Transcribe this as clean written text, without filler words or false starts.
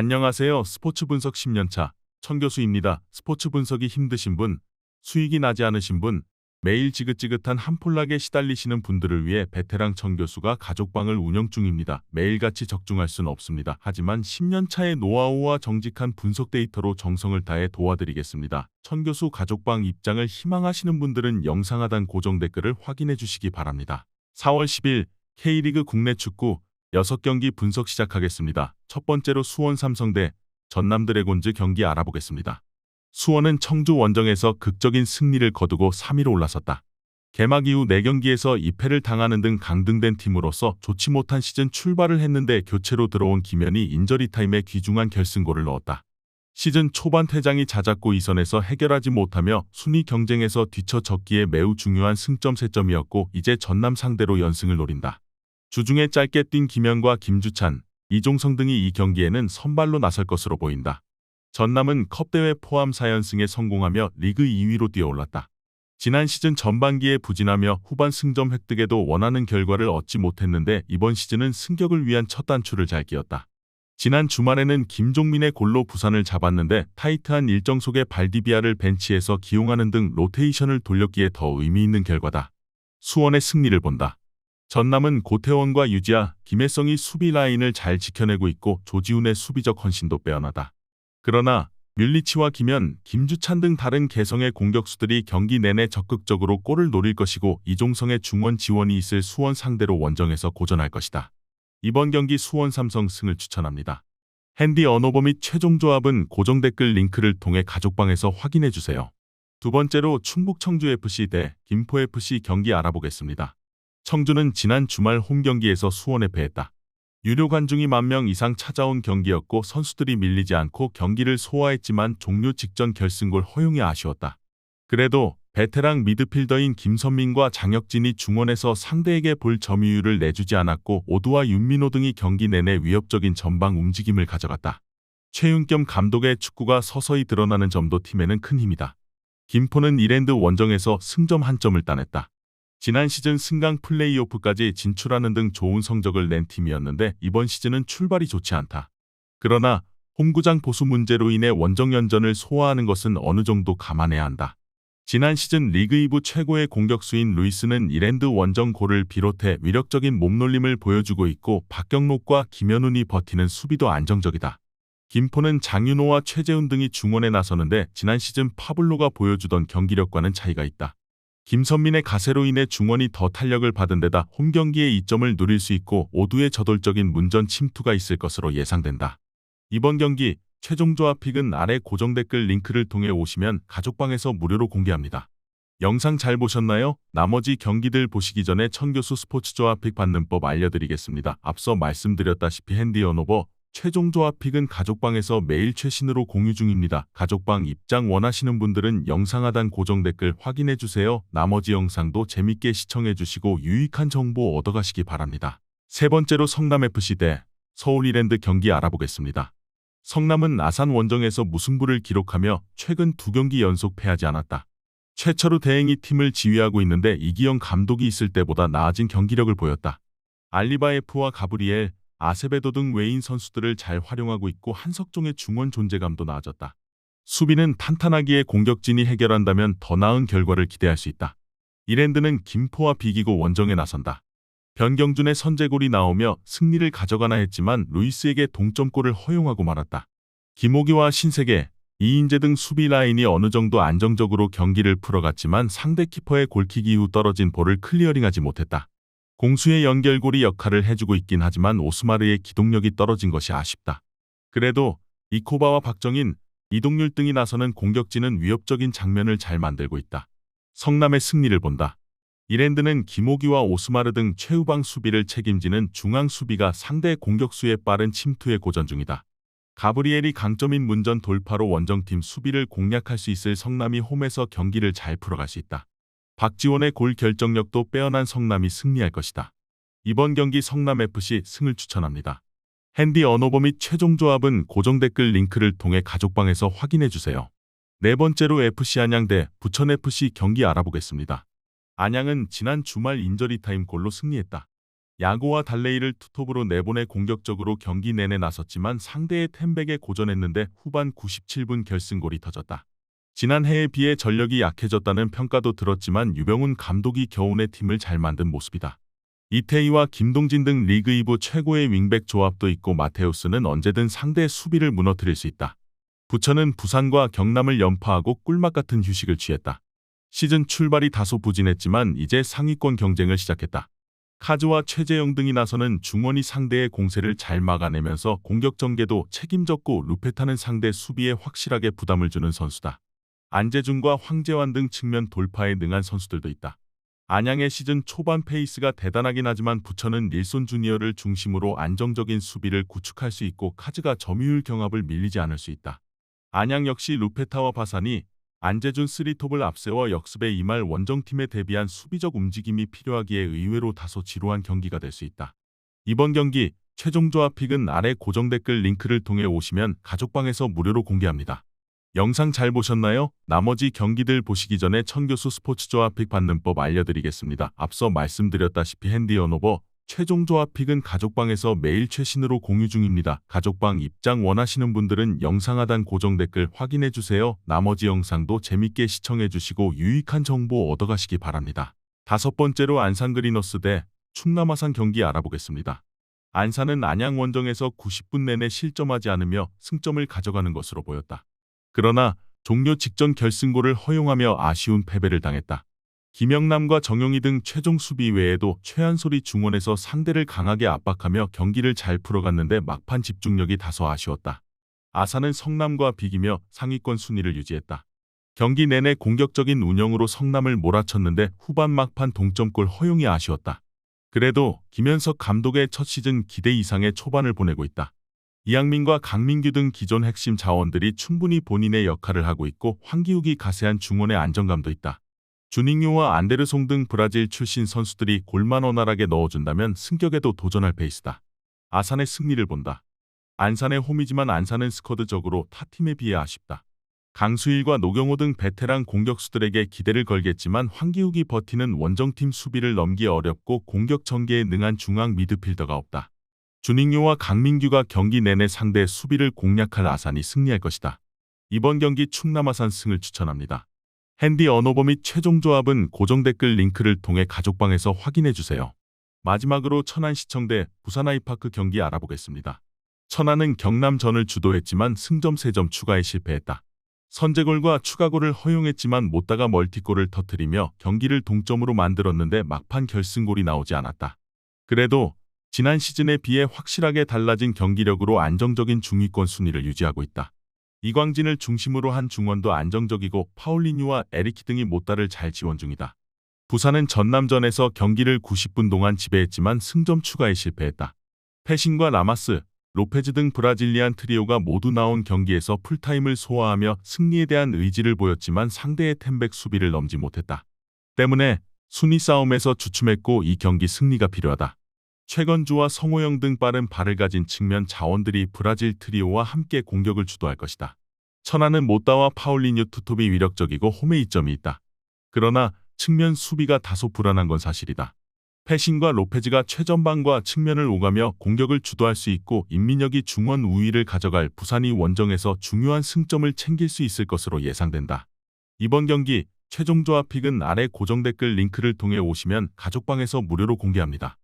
안녕하세요. 스포츠 분석 10년차 천교수입니다. 스포츠 분석이 힘드신 분, 수익이 나지 않으신 분, 매일 지긋지긋한 한폴락에 시달리시는 분들을 위해 베테랑 천교수가 가족방을 운영 중입니다. 매일같이 적중할 수는 없습니다. 하지만 10년차의 노하우와 정직한 분석 데이터로 정성을 다해 도와드리겠습니다. 천교수 가족방 입장을 희망하시는 분들은 영상 하단 고정 댓글을 확인해 주시기 바랍니다. 4월 10일 K리그 국내 축구 6경기 분석 시작하겠습니다. 첫 번째로 수원 삼성 대 전남 드래곤즈 경기 알아보겠습니다. 수원은 청주 원정에서 극적인 승리를 거두고 3위로 올라섰다. 개막 이후 4경기에서 2패를 당하는 등 강등된 팀으로서 좋지 못한 시즌 출발을 했는데 교체로 들어온 김현이 인저리 타임에 귀중한 결승골을 넣었다. 시즌 초반 퇴장이 잦았고 이선에서 해결하지 못하며 순위 경쟁에서 뒤처졌기에 매우 중요한 승점 세점이었고 이제 전남 상대로 연승을 노린다. 주중에 짧게 뛴 김현과 김주찬, 이종성 등이 이 경기에는 선발로 나설 것으로 보인다. 전남은 컵대회 포함 4연승에 성공하며 리그 2위로 뛰어올랐다. 지난 시즌 전반기에 부진하며 후반 승점 획득에도 원하는 결과를 얻지 못했는데 이번 시즌은 승격을 위한 첫 단추를 잘 끼웠다. 지난 주말에는 김종민의 골로 부산을 잡았는데 타이트한 일정 속에 발디비아를 벤치에서 기용하는 등 로테이션을 돌렸기에 더 의미 있는 결과다. 수원의 승리를 본다. 전남은 고태원과 유지아, 김혜성이 수비 라인을 잘 지켜내고 있고 조지훈의 수비적 헌신도 빼어나다. 그러나 뮬리치와 김현, 김주찬 등 다른 개성의 공격수들이 경기 내내 적극적으로 골을 노릴 것이고 이종성의 중원 지원이 있을 수원 상대로 원정에서 고전할 것이다. 이번 경기 수원 삼성 승을 추천합니다. 핸디 언어버 및 최종 조합은 고정 댓글 링크를 통해 가족방에서 확인해주세요. 두 번째로 충북 청주FC 대 김포FC 경기 알아보겠습니다. 청주는 지난 주말 홈경기에서 수원에 패했다. 유료 관중이 10,000명 이상 찾아온 경기였고 선수들이 밀리지 않고 경기를 소화했지만 종료 직전 결승골 허용이 아쉬웠다. 그래도 베테랑 미드필더인 김선민과 장혁진이 중원에서 상대에게 볼 점유율을 내주지 않았고 오두와 윤민호 등이 경기 내내 위협적인 전방 움직임을 가져갔다. 최윤겸 감독의 축구가 서서히 드러나는 점도 팀에는 큰 힘이다. 김포는 이랜드 원정에서 승점 1점을 따냈다. 지난 시즌 승강 플레이오프까지 진출하는 등 좋은 성적을 낸 팀이었는데 이번 시즌은 출발이 좋지 않다. 그러나 홈구장 보수 문제로 인해 원정 연전을 소화하는 것은 어느 정도 감안해야 한다. 지난 시즌 리그 2부 최고의 공격수인 루이스는 이랜드 원정 골을 비롯해 위력적인 몸놀림을 보여주고 있고 박경록과 김현훈이 버티는 수비도 안정적이다. 김포는 장윤호와 최재훈 등이 중원에 나서는데 지난 시즌 파블로가 보여주던 경기력과는 차이가 있다. 김선민의 가세로 인해 중원이 더 탄력을 받은 데다 홈경기에 이점을 누릴 수 있고 오두의 저돌적인 문전 침투가 있을 것으로 예상된다. 이번 경기 최종 조합 픽은 아래 고정 댓글 링크를 통해 오시면 가족방에서 무료로 공개합니다. 영상 잘 보셨나요? 나머지 경기들 보시기 전에 천교수 스포츠 조합 픽 받는 법 알려드리겠습니다. 앞서 말씀드렸다시피 핸디 언어버 최종 조합 픽은 가족방에서 매일 최신으로 공유 중입니다. 가족방 입장 원하시는 분들은 영상 하단 고정 댓글 확인해주세요. 나머지 영상도 재밌게 시청해주시고 유익한 정보 얻어가시기 바랍니다. 세 번째로 성남FC 대 서울 이랜드 경기 알아보겠습니다. 성남은 아산 원정에서 무승부를 기록하며 최근 2경기 연속 패하지 않았다. 최철우 대행이 팀을 지휘하고 있는데 이기영 감독이 있을 때보다 나아진 경기력을 보였다. 알리바예프와 가브리엘, 아세베도 등 외인 선수들을 잘 활용하고 있고 한석종의 중원 존재감도 나아졌다. 수비는 탄탄하기에 공격진이 해결한다면 더 나은 결과를 기대할 수 있다. 이랜드는 김포와 비기고 원정에 나선다. 변경준의 선제골이 나오며 승리를 가져가나 했지만 루이스에게 동점골을 허용하고 말았다. 김호기와 신세계, 이인재 등 수비 라인이 어느 정도 안정적으로 경기를 풀어갔지만 상대 키퍼의 골킥 이후 떨어진 볼을 클리어링하지 못했다. 공수의 연결고리 역할을 해주고 있긴 하지만 오스마르의 기동력이 떨어진 것이 아쉽다. 그래도 이코바와 박정인, 이동률 등이 나서는 공격진은 위협적인 장면을 잘 만들고 있다. 성남의 승리를 본다. 이랜드는 김호기와 오스마르 등 최후방 수비를 책임지는 중앙 수비가 상대 공격수의 빠른 침투에 고전 중이다. 가브리엘이 강점인 문전 돌파로 원정팀 수비를 공략할 수 있을 성남이 홈에서 경기를 잘 풀어갈 수 있다. 박지원의 골 결정력도 빼어난 성남이 승리할 것이다. 이번 경기 성남FC 승을 추천합니다. 핸디 언어버 및 최종 조합은 고정 댓글 링크를 통해 가족방에서 확인해주세요. 네 번째로 FC 안양 대 부천FC 경기 알아보겠습니다. 안양은 지난 주말 인저리 타임 골로 승리했다. 야고와 달레이를 투톱으로 내보내 공격적으로 경기 내내 나섰지만 상대의 템백에 고전했는데 후반 97분 결승골이 터졌다. 지난해에 비해 전력이 약해졌다는 평가도 들었지만 유병훈 감독이 겨우내 팀을 잘 만든 모습이다. 이태희와 김동진 등 리그 2부 최고의 윙백 조합도 있고 마테우스는 언제든 상대 수비를 무너뜨릴 수 있다. 부천은 부산과 경남을 연파하고 꿀맛 같은 휴식을 취했다. 시즌 출발이 다소 부진했지만 이제 상위권 경쟁을 시작했다. 카즈와 최재영 등이 나서는 중원이 상대의 공세를 잘 막아내면서 공격 전개도 책임졌고 루페타는 상대 수비에 확실하게 부담을 주는 선수다. 안재준과 황재환 등 측면 돌파에 능한 선수들도 있다. 안양의 시즌 초반 페이스가 대단하긴 하지만 부천은 닐손 주니어를 중심으로 안정적인 수비를 구축할 수 있고 카즈가 점유율 경합을 밀리지 않을 수 있다. 안양 역시 루페타와 바산이 안재준 3톱을 앞세워 역습에 임할 원정팀에 대비한 수비적 움직임이 필요하기에 의외로 다소 지루한 경기가 될 수 있다. 이번 경기 최종 조합 픽은 아래 고정 댓글 링크를 통해 오시면 가족방에서 무료로 공개합니다. 영상 잘 보셨나요? 나머지 경기들 보시기 전에 천교수 스포츠 조합 픽 받는 법 알려드리겠습니다. 앞서 말씀드렸다시피 핸디 언오버 최종 조합 픽은 가족방에서 매일 최신으로 공유 중입니다. 가족방 입장 원하시는 분들은 영상 하단 고정 댓글 확인해주세요. 나머지 영상도 재밌게 시청해주시고 유익한 정보 얻어가시기 바랍니다. 다섯 번째로 안산 그리너스 대 충남 아산 경기 알아보겠습니다. 안산은 안양 원정에서 90분 내내 실점하지 않으며 승점을 가져가는 것으로 보였다. 그러나 종료 직전 결승골을 허용하며 아쉬운 패배를 당했다. 김영남과 정용희 등 최종 수비 외에도 최한솔이 중원에서 상대를 강하게 압박하며 경기를 잘 풀어갔는데 막판 집중력이 다소 아쉬웠다. 아산은 성남과 비기며 상위권 순위를 유지했다. 경기 내내 공격적인 운영으로 성남을 몰아쳤는데 후반 막판 동점골 허용이 아쉬웠다. 그래도 김현석 감독의 첫 시즌 기대 이상의 초반을 보내고 있다. 이양민과 강민규 등 기존 핵심 자원들이 충분히 본인의 역할을 하고 있고 황기욱이 가세한 중원의 안정감도 있다. 주닝요와 안데르송 등 브라질 출신 선수들이 골만 원활하게 넣어준다면 승격에도 도전할 페이스다. 아산의 승리를 본다. 안산의 홈이지만 안산은 스쿼드적으로 타 팀에 비해 아쉽다. 강수일과 노경호 등 베테랑 공격수들에게 기대를 걸겠지만 황기욱이 버티는 원정팀 수비를 넘기 어렵고 공격 전개에 능한 중앙 미드필더가 없다. 주닝요와 강민규가 경기 내내 상대의 수비를 공략할 아산이 승리할 것이다. 이번 경기 충남 아산 승을 추천합니다. 핸디 언오버 및 최종 조합은 고정 댓글 링크를 통해 가족방에서 확인해주세요. 마지막으로 천안시청 대 부산 아이파크 경기 알아보겠습니다. 천안은 경남전을 주도했지만 승점 3점 추가에 실패했다. 선제골과 추가골을 허용했지만 못다가 멀티골을 터뜨리며 경기를 동점으로 만들었는데 막판 결승골이 나오지 않았다. 그래도 지난 시즌에 비해 확실하게 달라진 경기력으로 안정적인 중위권 순위를 유지하고 있다. 이광진을 중심으로 한 중원도 안정적이고 파울리뉴와 에리키 등이 못다를 잘 지원 중이다. 부산은 전남전에서 경기를 90분 동안 지배했지만 승점 추가에 실패했다. 패신과 라마스, 로페즈 등 브라질리안 트리오가 모두 나온 경기에서 풀타임을 소화하며 승리에 대한 의지를 보였지만 상대의 템백 수비를 넘지 못했다. 때문에 순위 싸움에서 주춤했고 이 경기 승리가 필요하다. 최건주와 성호영 등 빠른 발을 가진 측면 자원들이 브라질 트리오와 함께 공격을 주도할 것이다. 천안은 못다와 파울리뉴 투톱이 위력적이고 홈에 이점이 있다. 그러나 측면 수비가 다소 불안한 건 사실이다. 패신과 로페즈가 최전방과 측면을 오가며 공격을 주도할 수 있고 임민혁이 중원 우위를 가져갈 부산이 원정에서 중요한 승점을 챙길 수 있을 것으로 예상된다. 이번 경기 최종 조합 픽은 아래 고정 댓글 링크를 통해 오시면 가족방에서 무료로 공개합니다.